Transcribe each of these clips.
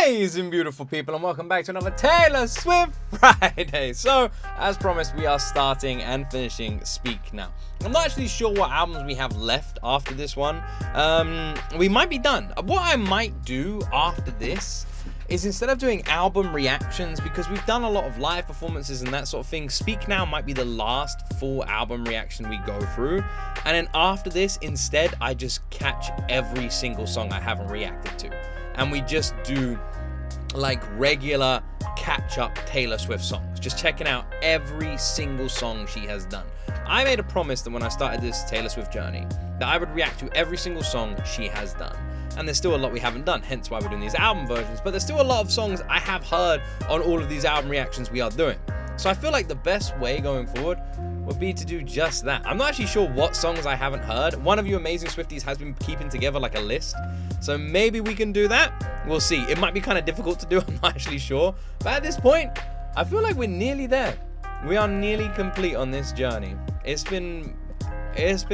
Amazing, beautiful people, and welcome back to another Taylor Swift Friday. So, as promised, we are starting and finishing Speak Now. I'm not actually sure what albums we have left after this one. We might be done. What I might do after this is, instead of doing album reactions, because we've done a lot of live performances and that sort of thing, Speak Now might be the last full album reaction we go through. And then after this, instead, I just catch every single song I haven't reacted to. And we just do like regular catch-up Taylor Swift songs, just checking out every single song she has done. I made a promise that when I started this Taylor Swift journey, that I would react to every single song she has done. And there's still a lot we haven't done, hence why we're doing these album versions, but there's still a lot of songs I have heard on all of these album reactions we are doing. So I feel like the best way going forward would be to do just that. I'm not actually sure what songs I haven't heard. One of you amazing Swifties has been keeping together like a list, so maybe we can do that. We'll see. It might be kind of difficult to do, I'm not actually sure. But at this point, I feel like we're nearly there. We are nearly complete on this journey. It's been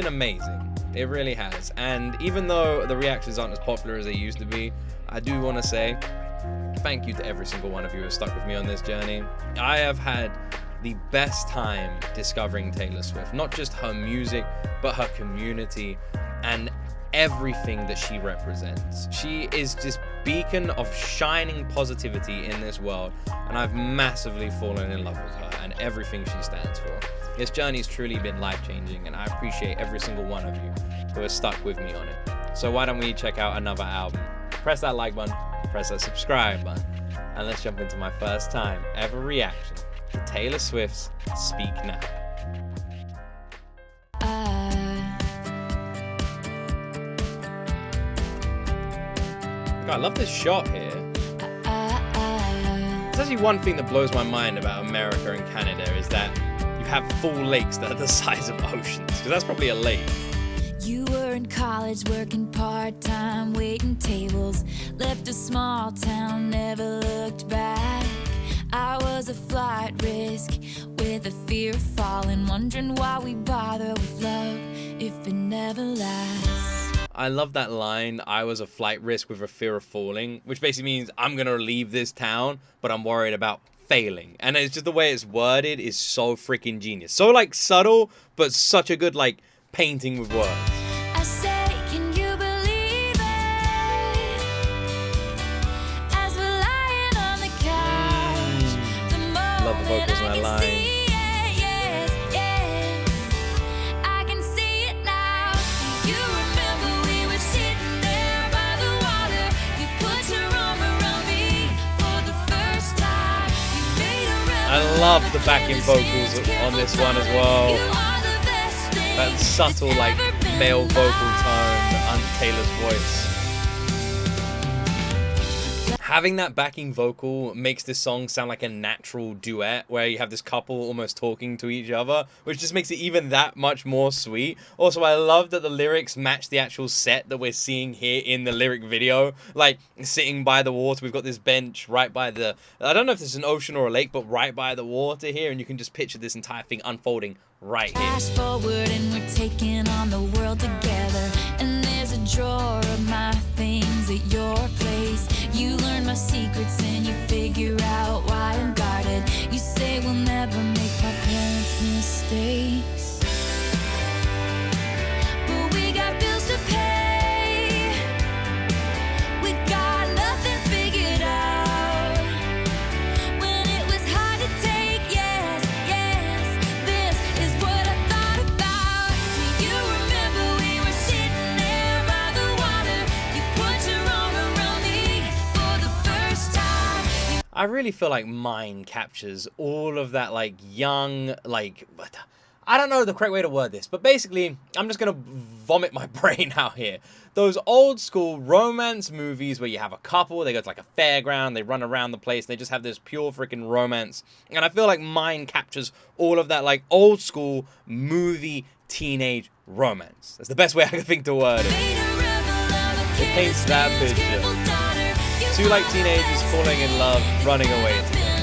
amazing. It really has. And even though the reactions aren't as popular as they used to be, I do want to say thank you to every single one of you who has stuck with me on this journey. I have had the best time discovering Taylor Swift, not just her music, but her community and everything that she represents. She is this beacon of shining positivity in this world, and I've massively fallen in love with her and everything she stands for. This journey has truly been life-changing, and I appreciate every single one of you who has stuck with me on it. So why don't we check out another album? Press that like button, press that subscribe button, and let's jump into my first time ever reaction to Taylor Swift's Speak Now. I love this shot here. There's actually one thing that blows my mind about America and Canada is that you have full lakes that are the size of oceans, because that's probably a lake. You were in college working part-time, waiting tables, left a small town, never looked back. I was a flight risk with a fear of falling, wondering why we bother with love if it never lasts. I love that line, I was a flight risk with a fear of falling, which basically means I'm gonna leave this town, but I'm worried about failing. And it's just the way it's worded is so freaking genius. So like subtle, but such a good like painting with words. I say, can you believe it? As we're lying on the couch, the moment Love the vocals in that line. I love the backing vocals on this one as well. That subtle like male vocal tone under Taylor's voice. Having that backing vocal makes this song sound like a natural duet where you have this couple almost talking to each other, which just makes it even that much more sweet. Also, I love that the lyrics match the actual set that we're seeing here in the lyric video. Like, sitting by the water, we've got this bench right by the, I don't know if this is an ocean or a lake, but right by the water here, and you can just picture this entire thing unfolding right here. Flash forward and we're taking on the world together, and there's a drawer of my things at your place. You learn my secrets and you figure out why I'm guarded. You say we'll never make my parents' mistakes, but we got bills to pay. We got nothing figured out. When it was hard to take, yes, this is what I thought about. Do you remember we were sitting there by the water? You put your arm around me for the first time. I really feel like Mine captures all of that like young, like, I don't know the correct way to word this, but basically I'm just gonna vomit my brain out here. Those old school romance movies where you have a couple, they go to like a fairground, they run around the place, they just have this pure freaking romance. And I feel like Mine captures all of that like old school movie teenage romance. That's the best way I can think to word it. It paints that picture. Two like teenagers falling in love, running away together.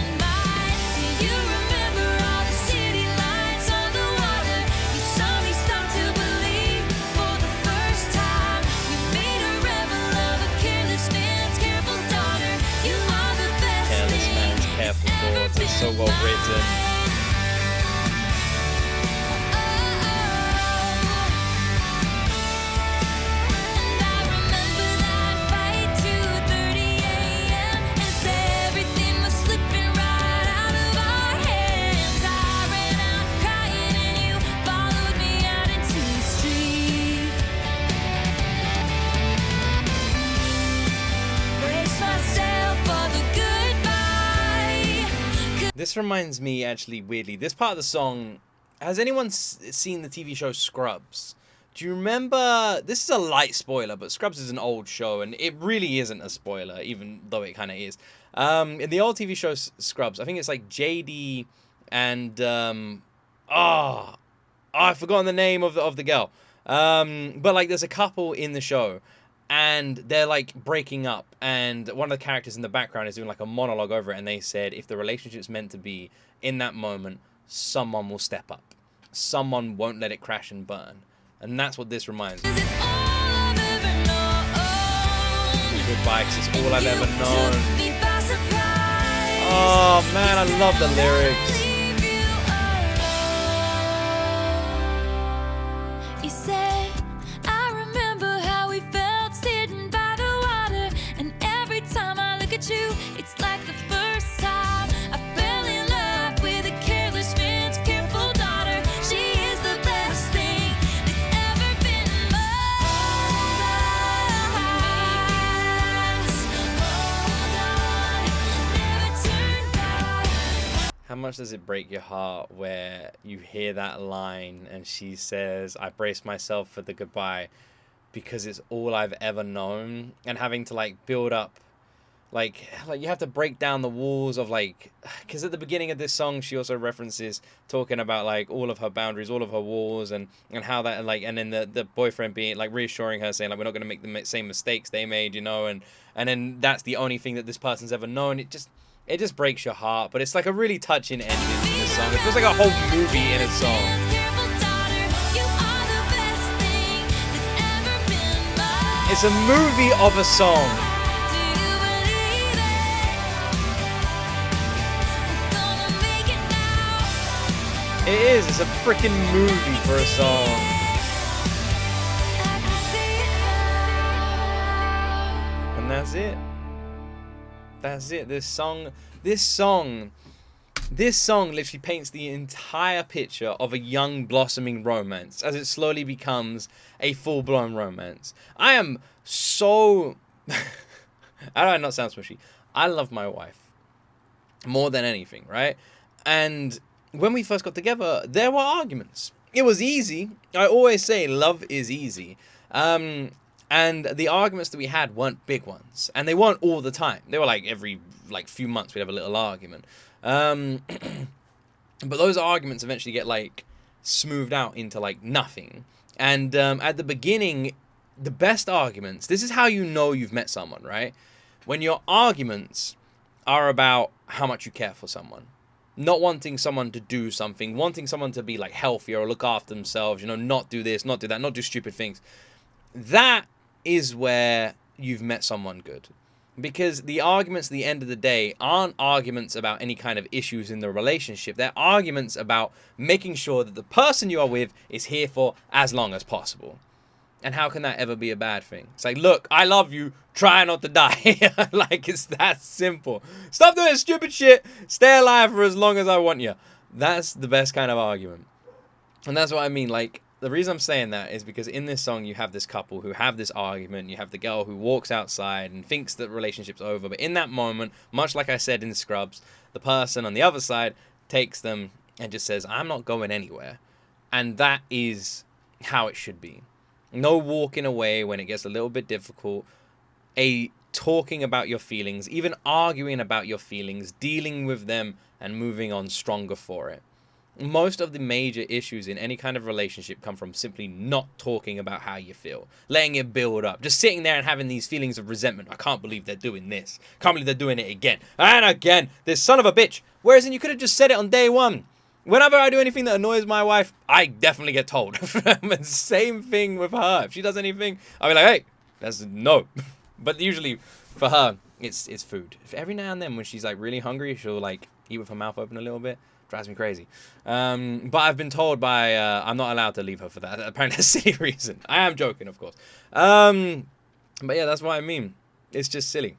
You This reminds me, actually, weirdly, this part of the song, has anyone seen the TV show Scrubs? Do you remember, this is a light spoiler, but Scrubs is an old show, and it really isn't a spoiler, even though it kind of is. In the old TV show Scrubs, I think it's like JD and, I've forgotten the name of the girl. But like there's a couple in the show, and they're like breaking up, and one of the characters in the background is doing like a monologue over it, and they said if the relationship's meant to be, in that moment, someone will step up. Someone won't let it crash and burn. And that's what this reminds me. Goodbye, 'cause it's all I've ever known. Oh man, I love the lyrics. You said, I remember how we felt sitting by the water, and every time I look at you, it's like the first time I fell in love with a careless man's careful daughter. She is the best thing that's ever been mine. Never turn back. How much does it break your heart where you hear that line and she says, I brace myself for the goodbye because it's all I've ever known, and having to like build up, like you have to break down the walls of like, because at the beginning of this song she also references talking about like all of her boundaries, all of her walls, and how that like, and then the boyfriend being like reassuring her, saying like we're not going to make the same mistakes they made, you know, and then that's the only thing that this person's ever known. It just breaks your heart, but it's like a really touching ending to the song. It feels like a whole movie in a song. It's a movie of a song. It is. It's a freaking movie for a song. And that's it. That's it. This song literally paints the entire picture of a young blossoming romance as it slowly becomes a full-blown romance. I am so I don't not sound smushy. I love my wife more than anything, right? And when we first got together, there were arguments. It was easy. I always say love is easy. And the arguments that we had weren't big ones, and they weren't all the time. They were like every few months we'd have a little argument. But those arguments eventually get like smoothed out into like nothing. And at the beginning, the best arguments, this is how you know you've met someone, right? When your arguments are about how much you care for someone. Not wanting someone to do something, wanting someone to be like healthier or look after themselves, you know, not do this, not do that, not do stupid things. That is where you've met someone good. Because the arguments at the end of the day aren't arguments about any kind of issues in the relationship. They're arguments about making sure that the person you are with is here for as long as possible. And how can that ever be a bad thing? It's like, look, I love you, try not to die. Like, it's that simple. Stop doing stupid shit, stay alive for as long as I want you. That's the best kind of argument. And that's what I mean, like, the reason I'm saying that is because in this song you have this couple who have this argument. You have the girl who walks outside and thinks that the relationship's over. But in that moment, much like I said in Scrubs, the person on the other side takes them and just says, I'm not going anywhere. And that is how it should be. No walking away when it gets a little bit difficult. Talking about your feelings, even arguing about your feelings, dealing with them and moving on stronger for it. Most of the major issues in any kind of relationship come from simply not talking about how you feel, letting it build up, just sitting there and having these feelings of resentment. I can't believe they're doing this. Can't believe they're doing it again and again. This son of a bitch. Whereas you could have just said it on day one. Whenever I do anything that annoys my wife, I definitely get told. Same thing with her. If she does anything, I'll be like, hey, that's no. But usually for her, it's food. If every now and then when she's like really hungry, she'll like eat with her mouth open a little bit. Drives me crazy. But I've been told by, I'm not allowed to leave her for that. Apparently a silly reason. I am joking, of course. But yeah, that's what I mean. It's just silly.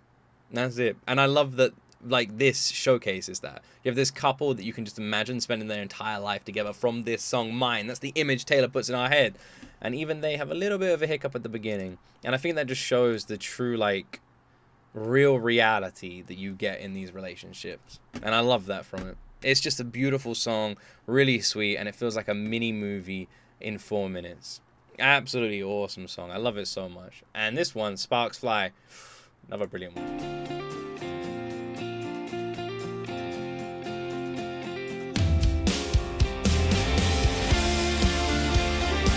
That's it. And I love that, like, this showcases that. You have this couple that you can just imagine spending their entire life together from this song, Mine. That's the image Taylor puts in our head. And even they have a little bit of a hiccup at the beginning. And I think that just shows the true, like, real reality that you get in these relationships. And I love that from it. It's just a beautiful song, really sweet, and it feels like a mini movie in 4 minutes. Absolutely awesome song. I love it so much. And this one, Sparks Fly, another brilliant one.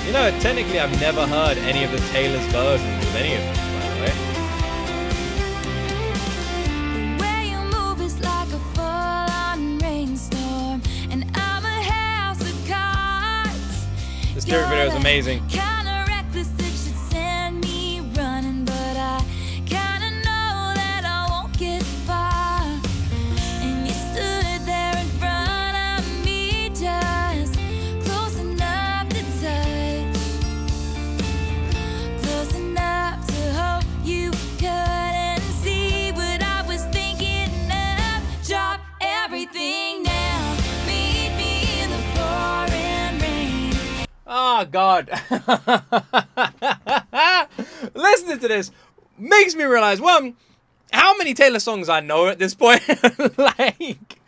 You know, technically I've never heard any of the Taylor's versions of any of them, by the way. The way you move is like a full-on rainstorm, and I'm a house of cards. This lyric video is amazing. Kinda reckless that should send me running, but I kinda know that I won't get far. And you stood there in front of me, just close enough to touch, close enough to hope you couldn't see what I was thinking of. Drop everything now, meet me in the pouring rain. Oh, God. Listening to this makes me realize, one, how many Taylor songs I know at this point. Like,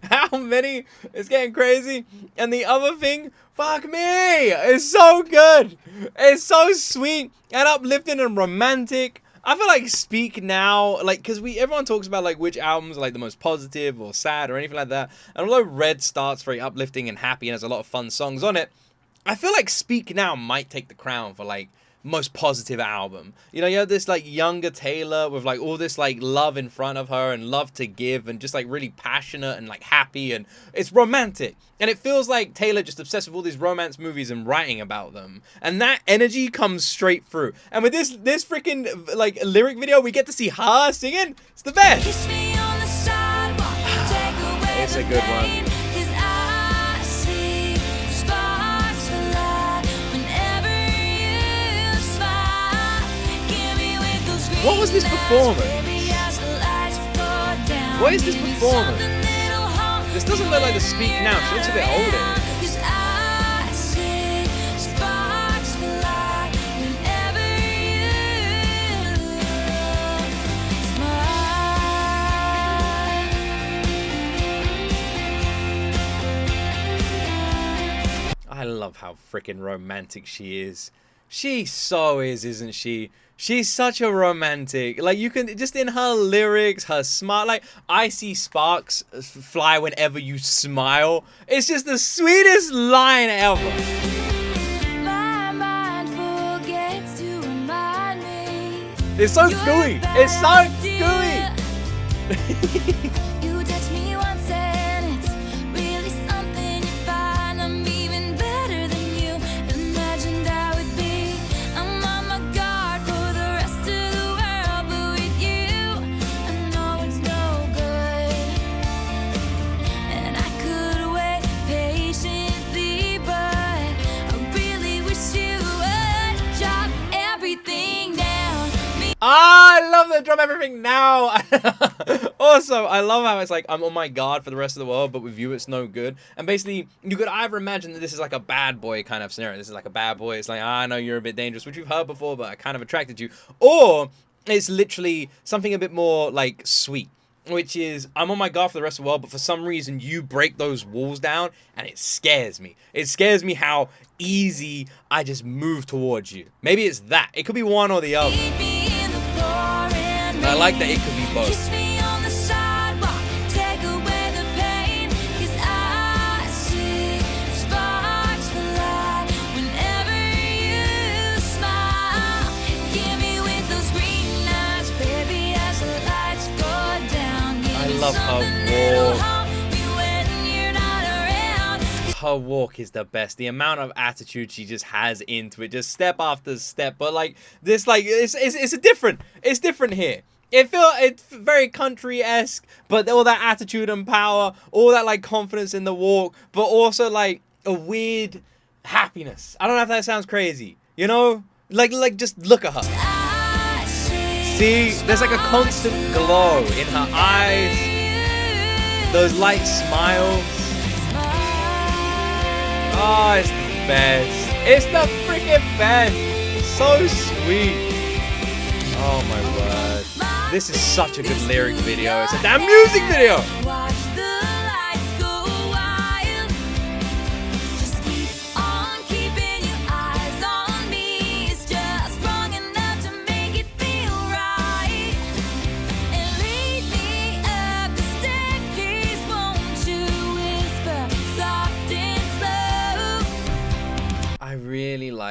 how many? It's getting crazy. And the other thing, fuck me, it's so good. It's so sweet and uplifting and romantic. I feel like Speak Now, like, because everyone talks about, like, which albums are, like, the most positive or sad or anything like that. And although Red starts very uplifting and happy and has a lot of fun songs on it, I feel like Speak Now might take the crown for, like, most positive album. You know, you have this, like, younger Taylor with, like, all this, like, love in front of her and love to give and just, like, really passionate and, like, happy, and it's romantic. And it feels like Taylor just obsessed with all these romance movies and writing about them. And that energy comes straight through. And with this freaking, like, lyric video, we get to see her singing. It's the best. Kiss me on the sidewalk, take away It's a the good pain, one. 'cause I see sparks fly whenever you smile. Give me with those green What was this lights, performance? baby, as the lights go down. What is this Give me performance? something that'll haunt This doesn't look like the Speak Now. She looks a bit older. 'cause I see sparks fly whenever you smile. I love how freaking romantic she is. She so is, isn't she? She's such a romantic. Like, you can just in her lyrics, her smile. Like, I see sparks fly whenever you smile. It's just the sweetest line ever. My mind forgets to remind me. It's so You're gooey. a It's so bad gooey. You touch me once and it's really something you find. I'm even better than you imagined I would be. I'm on my guard for the rest of the world, but with you, I know it's no good. And I could wait patiently, but I really wish you would drop everything down. I love that. Drop everything now. Also, I love how it's like, I'm on my guard for the rest of the world, but with you, it's no good. And basically, you could either imagine that this is like a bad boy kind of scenario. This is like a bad boy. It's like, I know you're a bit dangerous, which we've heard before, but I kind of attracted you. Or it's literally something a bit more like sweet, which is, I'm on my guard for the rest of the world, but for some reason you break those walls down and it scares me. It scares me how easy I just move towards you. Maybe it's that. It could be one or the other. And I like that it could be both. Kiss me on the sidewalk, take away the pain, 'cause I see sparks fly whenever you smile. Give me with those green eyes, baby, as the lights go down. Give I me love her something that'll walk. haunt me when you're not around. Her walk is the best. The amount of attitude she just has into it, just step after step. But like this, like it's different. It's different here. It's very country-esque, but all that attitude and power, all that like confidence in the walk, but also like a weird happiness. I don't know if that sounds crazy, you know? Like just look at her. I See, there's like a constant glow in her eyes, those light smiles. Oh, it's the best. It's the freaking best. So sweet. Oh my word. This is such a good lyric video. It's a damn music video. Watch the lights go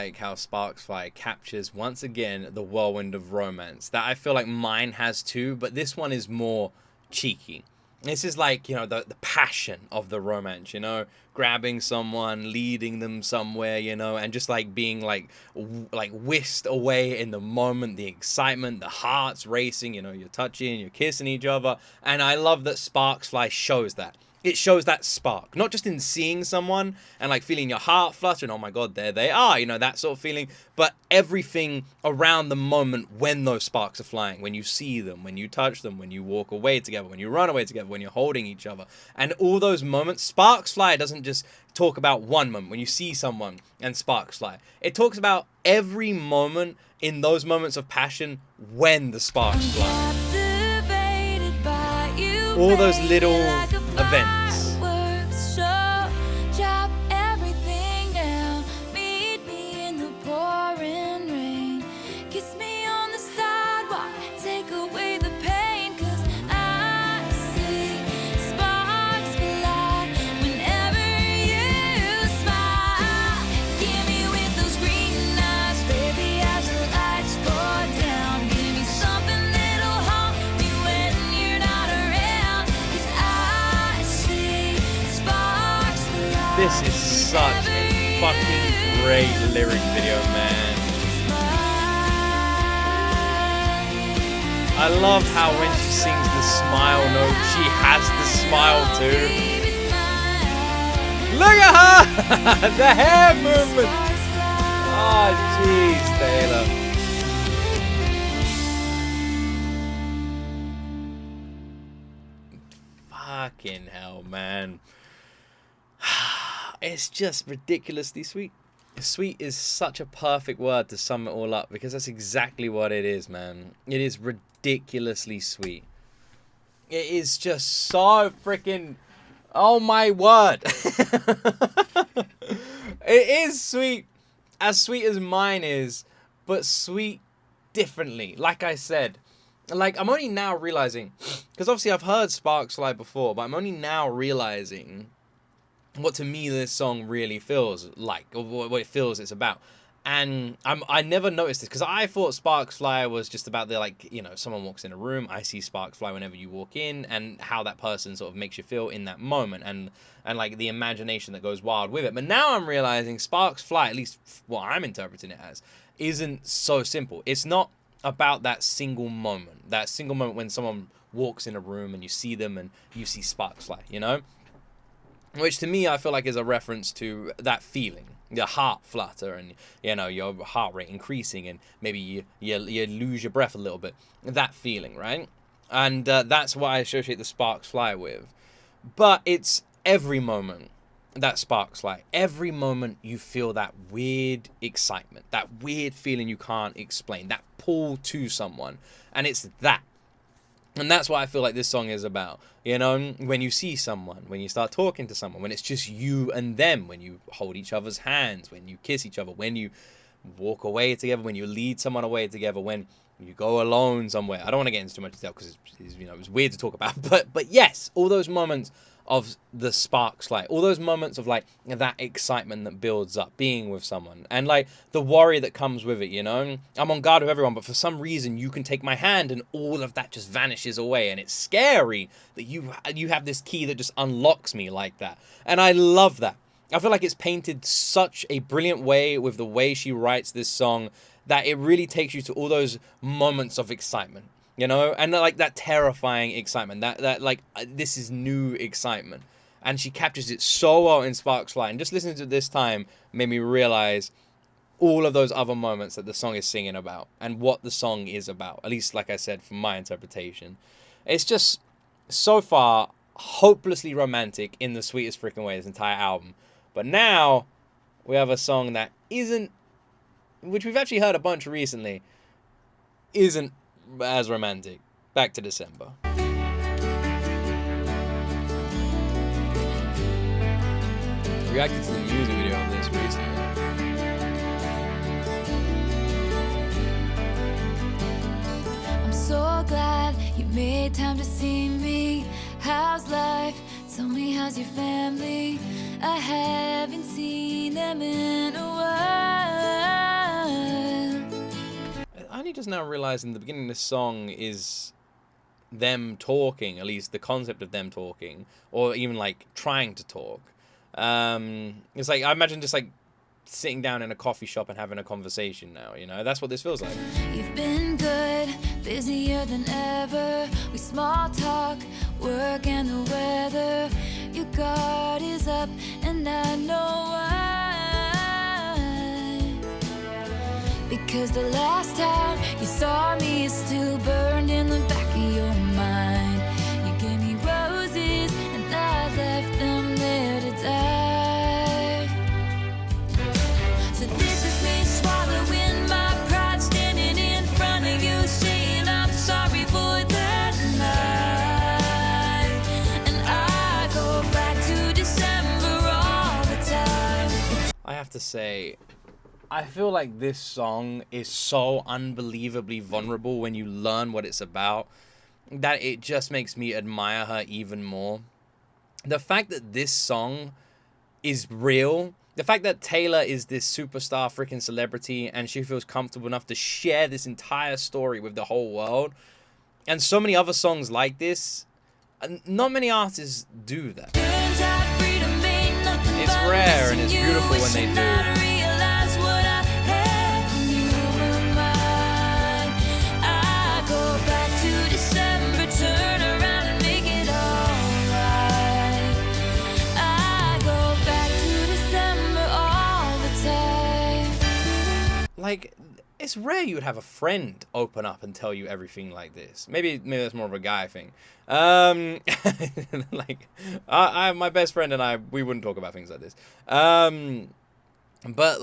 like how Sparks Fly captures once again the whirlwind of romance that I feel like mine has too, but this one is more cheeky. This is like, you know, the passion of the romance, you know, grabbing someone, leading them somewhere, you know, and just like being like whisked away in the moment, the excitement, the hearts racing, you know, you're touching, you're kissing each other. And I love that Sparks Fly shows that. It shows that spark, not just in seeing someone and like feeling your heart flutter and oh my God, there they are, you know, that sort of feeling, but everything around the moment when those sparks are flying, when you see them, when you touch them, when you walk away together, when you run away together, when you're holding each other, and all those moments. Sparks Fly doesn't just talk about one moment when you see someone and sparks fly. It talks about every moment in those moments of passion when the sparks fly. All those little events. This is such a fucking great lyric video, man. I love how when she sings the smile note, she has the smile too. Look at her! The hair movement! Oh, jeez, Taylor. Fucking hell, man. It's just ridiculously sweet. Sweet is such a perfect word to sum it all up because that's exactly what it is, man. It is ridiculously sweet. It is just so freaking... Oh my word. It is sweet as mine is, but sweet differently. Like I said, like I'm only now realizing, because obviously I've heard Sparks Fly before, but I'm only now realizing what to me this song really feels like, or what it feels it's about. And I never noticed this because I thought Sparks Fly was just about the, like, you know, someone walks in a room, I see sparks fly whenever you walk in, and how that person sort of makes you feel in that moment, and like the imagination that goes wild with it. But now I'm realizing Sparks Fly, at least what I'm interpreting it as, isn't so simple. It's not about that single moment when someone walks in a room and you see them and you see sparks fly, you know? Which to me, I feel like is a reference to that feeling, your heart flutter and, you know, your heart rate increasing and maybe you lose your breath a little bit. That feeling, right? And that's what I associate the sparks fly with. But it's every moment that sparks fly. Every moment you feel that weird excitement, that weird feeling you can't explain, that pull to someone. And it's that. And that's what I feel like this song is about. You know, when you see someone, when you start talking to someone, when it's just you and them, when you hold each other's hands, when you kiss each other, when you walk away together, when you lead someone away together, when you go alone somewhere. I don't want to get into too much detail because it's weird to talk about. But yes, all those moments of the sparks, like all those moments of like that excitement that builds up being with someone, and like the worry that comes with it, you know. I'm on guard with everyone, but for some reason you can take my hand and all of that just vanishes away, and it's scary that you have this key that just unlocks me like that. And I love that. I feel like it's painted such a brilliant way with the way she writes this song that it really takes you to all those moments of excitement. You know, and like that terrifying excitement, that like this is new excitement, and she captures it so well in Sparks Fly. And just listening to it this time made me realize all of those other moments that the song is singing about and what the song is about. At least, like I said, from my interpretation, it's just so far hopelessly romantic in the sweetest freaking way. This entire album, but now we have a song that isn't, which we've actually heard a bunch recently, isn't as romantic. Back to December. Reacted to the music video of this recently. I'm so glad you made time to see me. How's life? Tell me, how's your family? I haven't seen them in a while. only just now realizing the beginning of this song is them talking, at least the concept of them talking, or even like trying to talk. It's like, I imagine just like sitting down in a coffee shop and having a conversation now, you know? That's what this feels like. You've been good, busier than ever. We small talk, work and the weather. Your guard is up and I know why. Because the last time you saw me is still burned in the back of your mind. You gave me roses and I left them there to die. So this is me swallowing my pride, standing in front of you, saying I'm sorry for that night. And I go back to December all the time. I have to say, I feel like this song is so unbelievably vulnerable when you learn what it's about, that it just makes me admire her even more. The fact that this song is real, the fact that Taylor is this superstar freaking celebrity and she feels comfortable enough to share this entire story with the whole world, and so many other songs like this, not many artists do that. It's rare and it's beautiful when they do. Like, it's rare you would have a friend open up and tell you everything like this. Maybe that's more of a guy thing. Like, my best friend and I, we wouldn't talk about things like this. But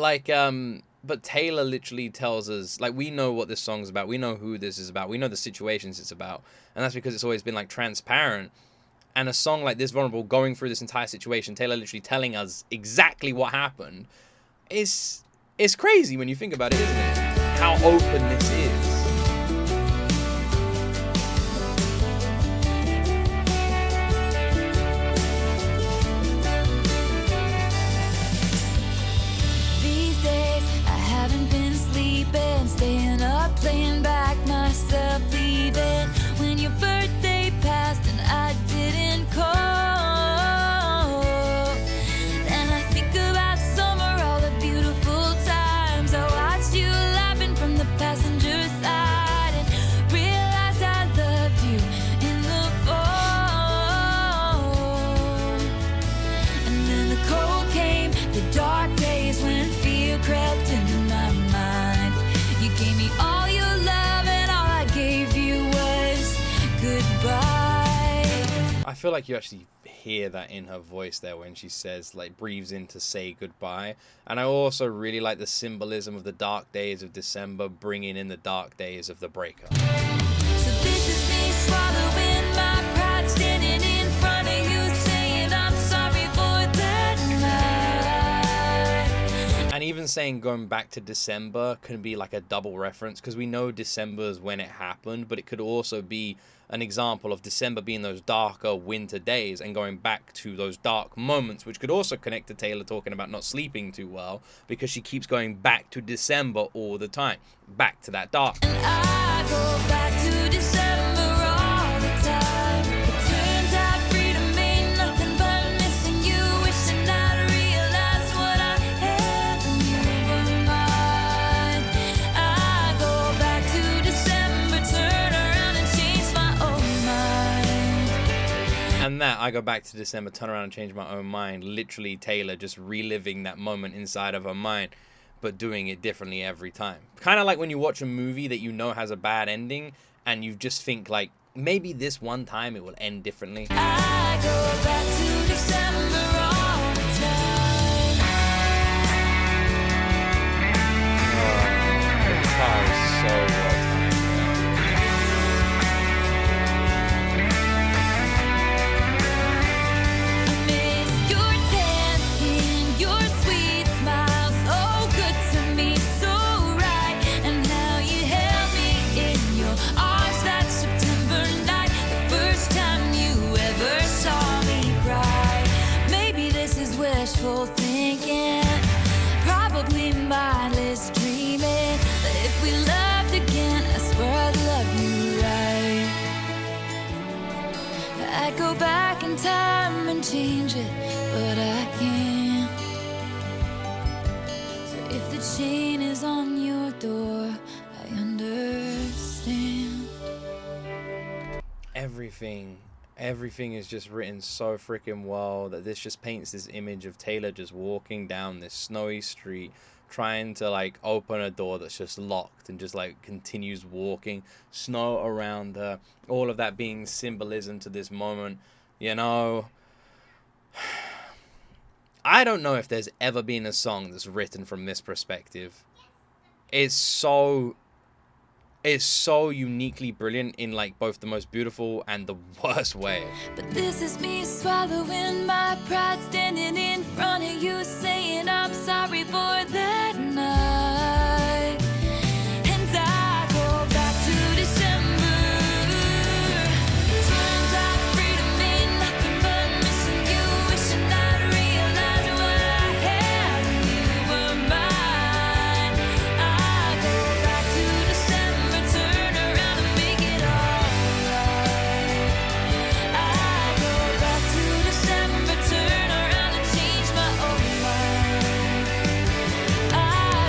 Taylor literally tells us, like, we know what this song's about. We know who this is about. We know the situations it's about. And that's because it's always been, like, transparent. And a song like this, vulnerable, going through this entire situation, Taylor literally telling us exactly what happened, it's crazy when you think about it, isn't it? How open this is. These days I haven't been sleeping, staying up, playing back myself, leaving when your birthday passed and I didn't call. I feel like you actually hear that in her voice there when she says, like, breathes in to say goodbye. And I also really like the symbolism of the dark days of December bringing in the dark days of the breakup. So this is me swallowing my pride, standing in front of you, saying I'm sorry for that night. And even saying going back to December can be like a double reference, because we know December is when it happened, but it could also be an example of December being those darker winter days and going back to those dark moments, which could also connect to Taylor talking about not sleeping too well, because she keeps going back to December all the time, back to that dark. And I go back to December all the time. It turns out freedom ain't nothing but missing you, wishing I'd realized what I had when you were mine. I go back to December, turn around and change my own mind. And that, I go back to December, turn around and change my own mind, literally Taylor just reliving that moment inside of her mind, but doing it differently every time. Kind of like when you watch a movie that you know has a bad ending and you just think, like, maybe this one time it will end differently. I go back to December all the time. The guitar is so well timed. I miss your tan skin, your sweet smile, so good to me, so right. And how you held me in your arms that September night, the first time you ever saw me cry. Maybe this is wishful thinking, probably mindless dreaming, but if we loved again, I'd go back in time and change it, but I can't. So if the chain is on your door, I understand. Everything is just written so freaking well that this just paints this image of Taylor just walking down this snowy street, trying to like open a door that's just locked, and just like continues walking, snow around her, all of that being symbolism to this moment. You know, I don't know if there's ever been a song that's written from this perspective. It's so uniquely brilliant in like both the most beautiful and the worst way. But this is me swallowing my pride, standing in front of you, saying I'm sorry for that night. And I go back to December. Turns out freedom ain't nothing but missing you, wishing I'd realized what I had when you were mine. I go back to December, turn around and make it alright. I go back to December, turn around and change my own mind. I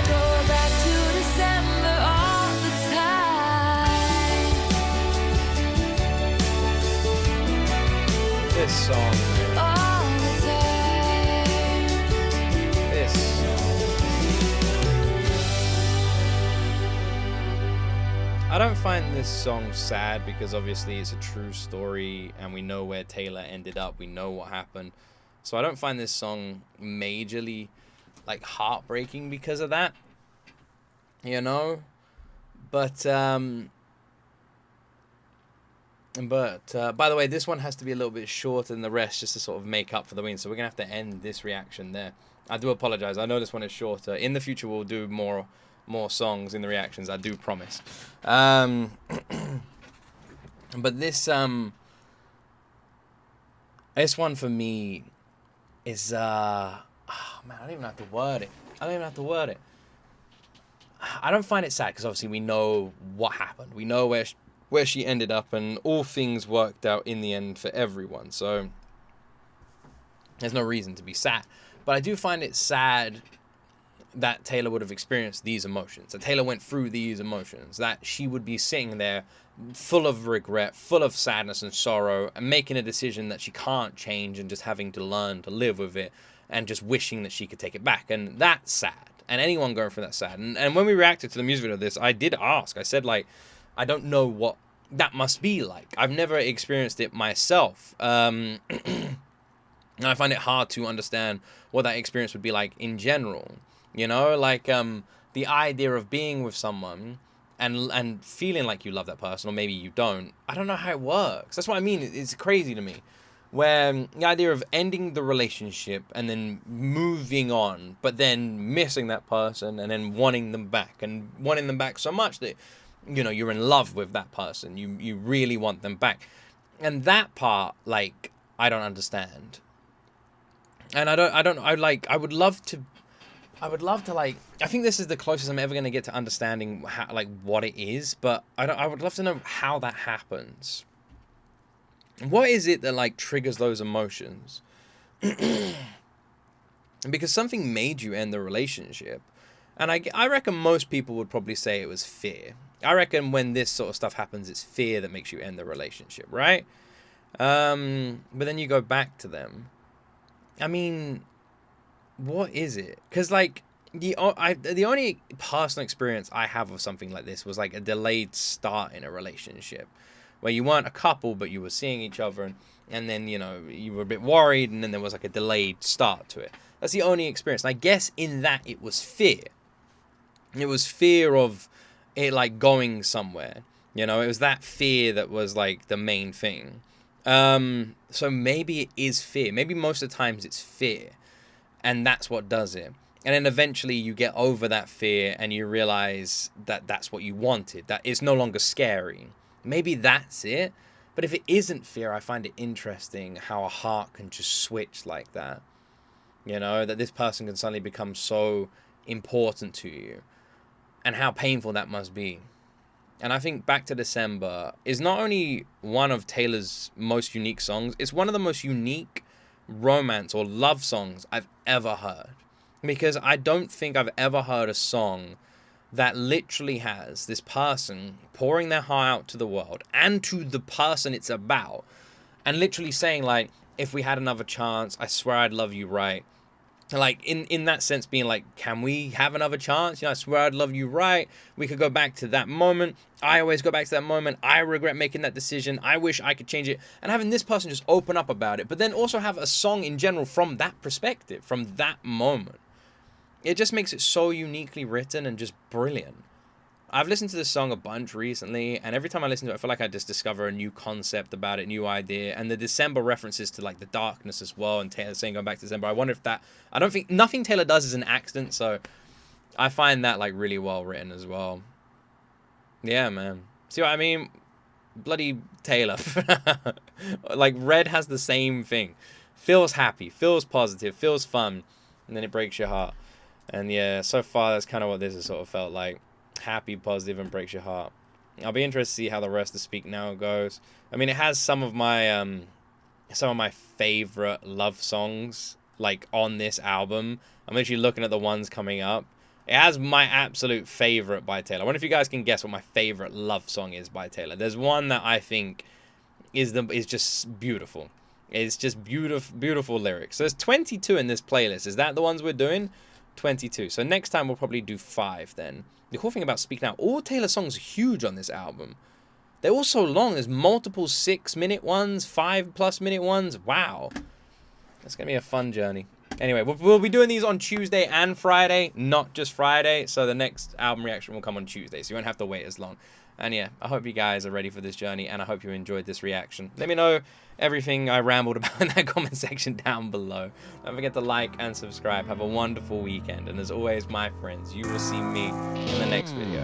go back to December all the time. This song, All the time. this song. I don't find this song sad because obviously it's a true story and we know where Taylor ended up. We know what happened. So I don't find this song majorly like heartbreaking because of that. You know? But by the way, this one has to be a little bit shorter than the rest just to sort of make up for the win. So we're going to have to end this reaction there. I do apologize. I know this one is shorter. In the future, we'll do more songs in the reactions. I do promise. But this one for me is man, I don't even have to word it. I don't find it sad because obviously we know what happened. We know where she ended up, and all things worked out in the end for everyone. So there's no reason to be sad. But I do find it sad that Taylor would have experienced these emotions, that Taylor went through these emotions, that she would be sitting there full of regret, full of sadness and sorrow, and making a decision that she can't change and just having to learn to live with it and just wishing that she could take it back. And that's sad. And anyone going through that sad. And when we reacted to the music video of this, I did ask. I said, like, I don't know what that must be like. I've never experienced it myself. And I find it hard to understand what that experience would be like in general. You know, like the idea of being with someone and feeling like you love that person, or maybe you don't. I don't know how it works. That's what I mean. It's crazy to me. Where the idea of ending the relationship and then moving on, but then missing that person and then wanting them back so much that, you know, you're in love with that person. You really want them back. And that part, like, I don't understand. And I would love to, like, I think this is the closest I'm ever going to get to understanding how, like, what it is, but I would love to know how that happens. What is it that, like, triggers those emotions? Because something made you end the relationship. And I reckon most people would probably say it was fear. I reckon when this sort of stuff happens, it's fear that makes you end the relationship, right? But then you go back to them. I mean, what is it? Because, like, the only personal experience I have of something like this was, like, a delayed start in a relationship. Where you weren't a couple, but you were seeing each other, and then, you know, you were a bit worried, and then there was, like, a delayed start to it. That's the only experience. And I guess in that it was fear. It was fear of it, like, going somewhere. You know, it was that fear that was, like, the main thing. So maybe it is fear. Maybe most of the times it's fear. And that's what does it. And then eventually you get over that fear and you realize that that's what you wanted. That it's no longer scary. Maybe that's it. But if it isn't fear, I find it interesting how a heart can just switch like that. You know, that this person can suddenly become so important to you. And how painful that must be. And I think Back to December is not only one of Taylor's most unique songs, it's one of the most unique romance or love songs I've ever heard. Because I don't think I've ever heard a song that literally has this person pouring their heart out to the world and to the person it's about, and literally saying, like, if we had another chance, I swear I'd love you right. Like, in that sense, being like, can we have another chance? You know, I swear I'd love you right. We could go back to that moment. I always go back to that moment. I regret making that decision. I wish I could change it. And having this person just open up about it, but then also have a song in general from that perspective, from that moment. It just makes it so uniquely written and just brilliant. I've listened to this song a bunch recently, and every time I listen to it, I feel like I just discover a new concept about it, new idea. And the December references to, like, the darkness as well, and Taylor saying going back to December. I wonder if that... I don't think... Nothing Taylor does is an accident, so I find that, like, really well written as well. Yeah, man. See what I mean? Bloody Taylor. Like, Red has the same thing. Feels happy, feels positive, feels fun, and then it breaks your heart. And yeah, so far, that's kind of what this has sort of felt like. Happy, positive, and breaks your heart. I'll be interested to see how the rest of Speak Now goes. I mean, it has some of my favorite love songs, like, on this album. I'm literally looking at the ones coming up. It has my absolute favorite by Taylor. I wonder if you guys can guess what my favorite love song is by Taylor. There's one that I think is just beautiful. It's just beautiful lyrics. So there's 22 in this playlist. Is that the ones we're doing? 22. So next time we'll probably do 5 then. The cool thing about Speak Now, all Taylor songs are huge on this album. They're all so long. There's multiple 6-minute ones, 5+ minute ones. Wow. That's going to be a fun journey. Anyway, we'll be doing these on Tuesday and Friday, not just Friday. So the next album reaction will come on Tuesday, so you won't have to wait as long. And yeah, I hope you guys are ready for this journey, and I hope you enjoyed this reaction. Let me know everything I rambled about in that comment section down below. Don't forget to like and subscribe. Have a wonderful weekend, and as always, my friends, you will see me in the next video.